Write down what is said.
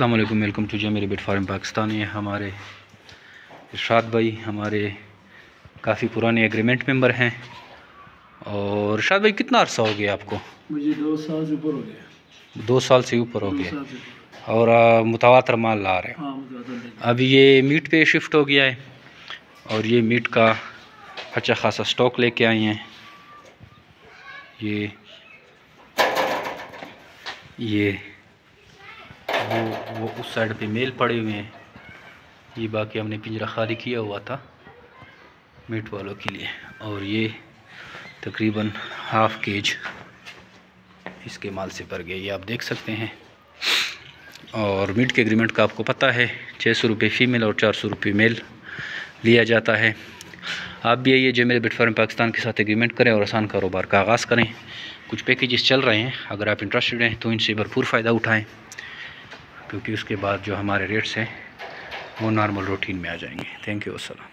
अस्सलाम वालेकुम, welcome to मेरे बिट फार्म पाकिस्तान। ये हमारे इरशाद भाई हमारे काफ़ी पुराने एग्रीमेंट मेंबर हैं। और इरशाद भाई कितना अर्सा हो गया आपको? मुझे 2 साल से ऊपर हो गया। 2 साल से ऊपर हो गया। और मुतवातर माल ला रहे हैं। हाँ, अभी ये मीट पे शिफ्ट हो गया है और ये मीट का अच्छा खासा स्टॉक लेके आए हैं। ये वो उस साइड पे मेल पड़े हुए हैं। ये बाकी हमने पिंजरा खाली किया हुआ था मीट वालों के लिए। और ये तकरीबन हाफ केज इसके माल से भर गए, ये आप देख सकते हैं। और मीट के एग्रीमेंट का आपको पता है, 600 रुपये फ़ीमेल और 400 रुपये मेल लिया जाता है। आप भी आइए जो मेरे बिट फार्म पाकिस्तान के साथ एग्रीमेंट करें और आसान कारोबार का आगाज़ करें। कुछ पैकेजेस चल रहे हैं, अगर आप इंटरेस्टेड हैं तो इनसे भरपूर फ़ायदा उठाएं, क्योंकि उसके बाद जो हमारे रेट्स हैं वो नॉर्मल रूटीन में आ जाएंगे। थैंक यू, अस्सलाम।